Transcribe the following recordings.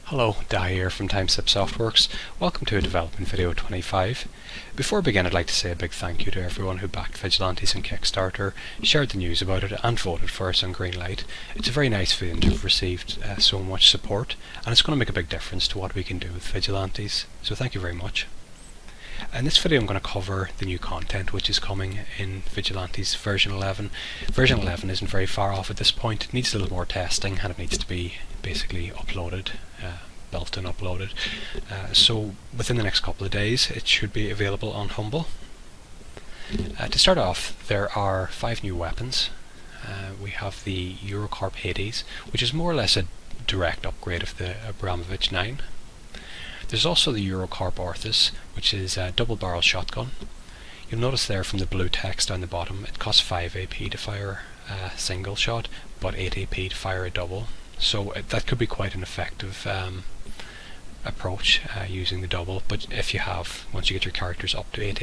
Hello, Di here from Timeslip Softworks. Welcome to a development video 25. Before I begin, I'd like to say a big thank you to everyone who backed Vigilantes on Kickstarter, shared the news about it and voted for us on Greenlight. It's a very nice feeling to have received so much support, and it's going to make a big difference to what we can do with Vigilantes, so thank you very much. In this video I'm going to cover the new content which is coming in Vigilantes version 11. Version 11 isn't very far off at this point. It needs a little more testing and it needs to be basically uploaded, built and uploaded. So within the next couple of days it should be available on Humble. To start off, there are 5 new weapons. We have the Eurocorp Hades, which is more or less a direct upgrade of the Abramovich 9. There's also the Eurocorp Orthus, which is a double barrel shotgun. You'll notice there from the blue text down the bottom, it costs 5 AP to fire a single shot, but 8 AP to fire a double. So that could be quite an effective approach using the double, but if you have, once you get your characters up to 8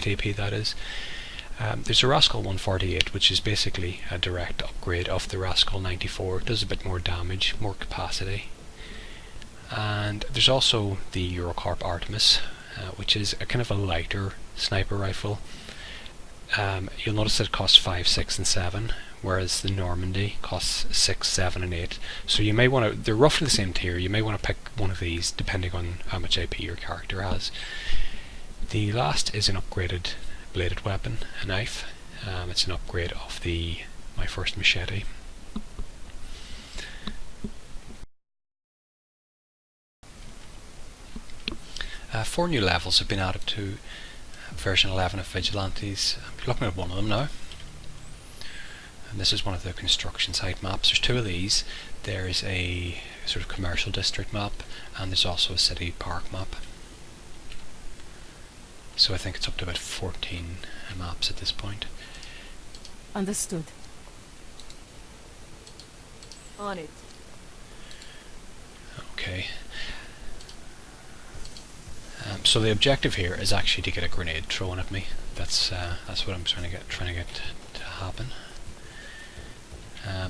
AP that is. There's a Rascal 148, which is basically a direct upgrade of the Rascal 94. It does a bit more damage, more capacity. And there's also the Eurocorp Artemis, which is a kind of a lighter sniper rifle. You'll notice that it costs 5, 6 and 7, whereas the Normandy costs 6, 7 and 8. So you may want to, they're roughly the same tier, you may want to pick one of these depending on how much AP your character has. The last is an upgraded bladed weapon, a knife. It's an upgrade of my first machete. Four new levels have been added to version 11 of Vigilantes. I'm looking at one of them now. And this is one of the construction site maps. There's 2 of these. There's a sort of commercial district map, and there's also a city park map. So I think it's up to about 14 maps at this point. Understood. On it. Okay. So the objective here is actually to get a grenade thrown at me. That's what I'm trying to get to happen.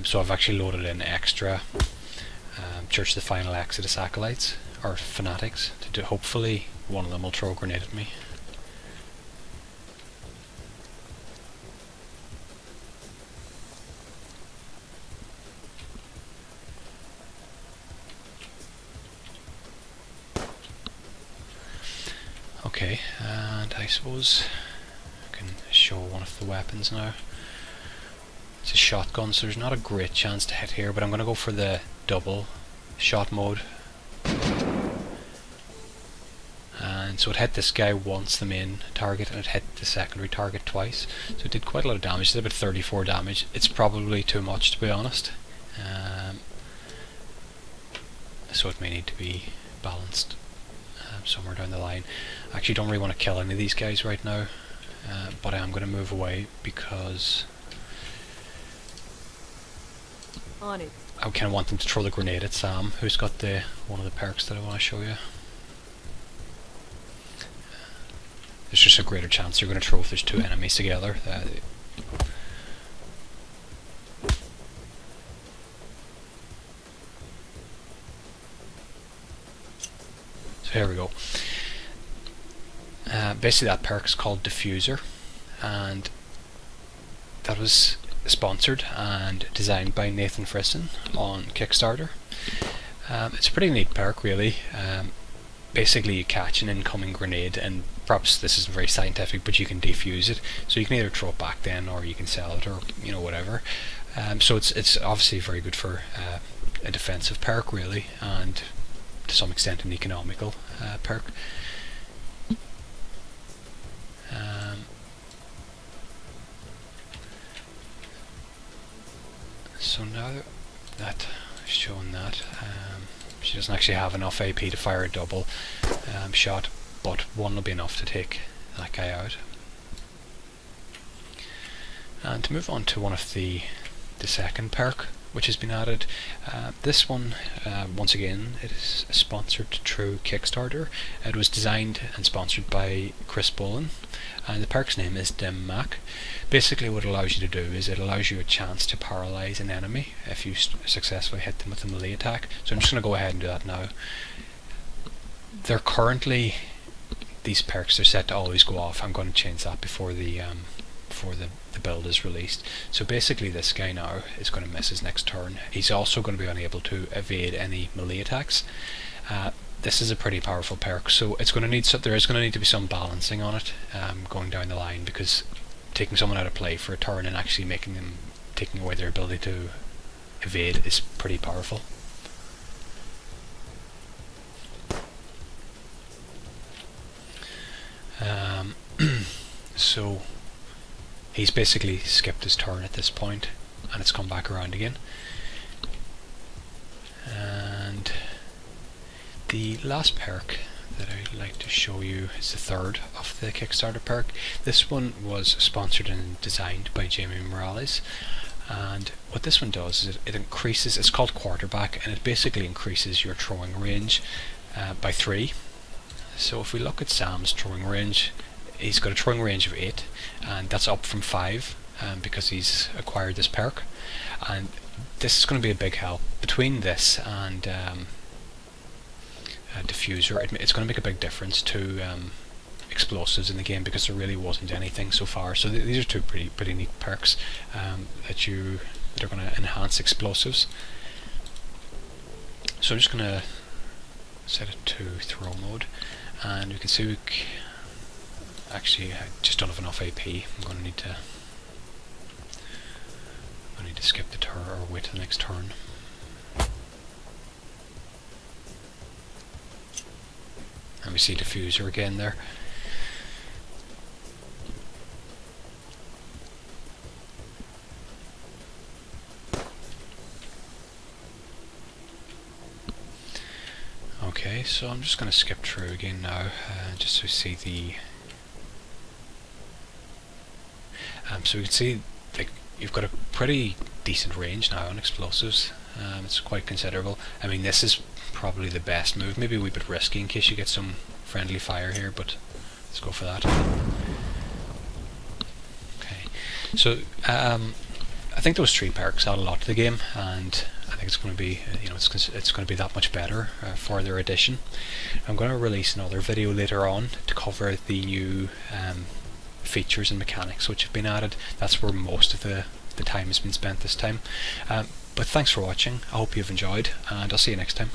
So I've actually loaded in extra Church of the Final Exodus acolytes or fanatics to do. Hopefully one of them will throw a grenade at me. Okay, and I suppose I can show one of the weapons now. It's a shotgun, so there's not a great chance to hit here, but I'm going to go for the double shot mode. And so it hit this guy once, the main target, and it hit the secondary target twice. So it did quite a lot of damage. It did about 34 damage. It's probably too much, to be honest. So it may need to be balanced somewhere down the line. I actually don't really want to kill any of these guys right now, but I am going to move away because On it. I kind of want them to throw the grenade at Sam, who's got one of the perks that I want to show you. There's just a greater chance they're going to throw if there's 2 enemies together. So here we go. Basically that perk is called Diffuser, and that was sponsored and designed by Nathan Frisson on Kickstarter. It's a pretty neat perk, really. Basically you catch an incoming grenade, and perhaps this isn't very scientific, but you can defuse it, so you can either throw it back then or you can sell it, or whatever. So it's obviously very good for a defensive perk, really, and to some extent an economical perk. So now that I've shown that, she doesn't actually have enough AP to fire a double shot, but one will be enough to take that guy out. And to move on to one of the second perk, which has been added. This one, once again, it is sponsored through Kickstarter. It was designed and sponsored by Chris Bolin, and the perk's name is Dim Mac. Basically what it allows you to do is it allows you a chance to paralyze an enemy if you successfully hit them with a melee attack. So I'm just going to go ahead and do that now. They're currently, these perks are set to always go off. I'm going to change that before the build is released. So basically this guy now is going to miss his next turn. He's also going to be unable to evade any melee attacks. This is a pretty powerful perk, so it's going to need there is going to need to be some balancing on it going down the line, because taking someone out of play for a turn and actually taking away their ability to evade is pretty powerful. So he's basically skipped his turn at this point, and it's come back around again. And the last perk that I'd like to show you is the third of the Kickstarter perk. This one was sponsored and designed by Jamie Morales, and what this one does is it increases, it's called quarterback, and it basically increases your throwing range by 3. So if we look at Sam's throwing range, he's got a throwing range of 8, and that's up from 5 because he's acquired this perk. And this is going to be a big help. Between this and diffuser, it's going to make a big difference to explosives in the game, because there really wasn't anything so far. So these are two pretty neat perks that are going to enhance explosives. So I'm just going to set it to throw mode, and we can see actually I just don't have enough AP. I'm going to need to skip the turn or wait till the next turn. And we see diffuser again there. Okay, so I'm just going to skip through again now, just to see the. So you can see like you've got a pretty decent range now on explosives. It's quite considerable. I mean, this is probably the best move. Maybe a wee bit risky in case you get some friendly fire here, but let's go for that. Okay, so I think those 3 perks add a lot to the game, and I think it's going to be, it's going to be that much better for their addition. I'm going to release another video later on to cover the new features and mechanics which have been added. That's where most of the time has been spent this time. But thanks for watching. I hope you've enjoyed, and I'll see you next time.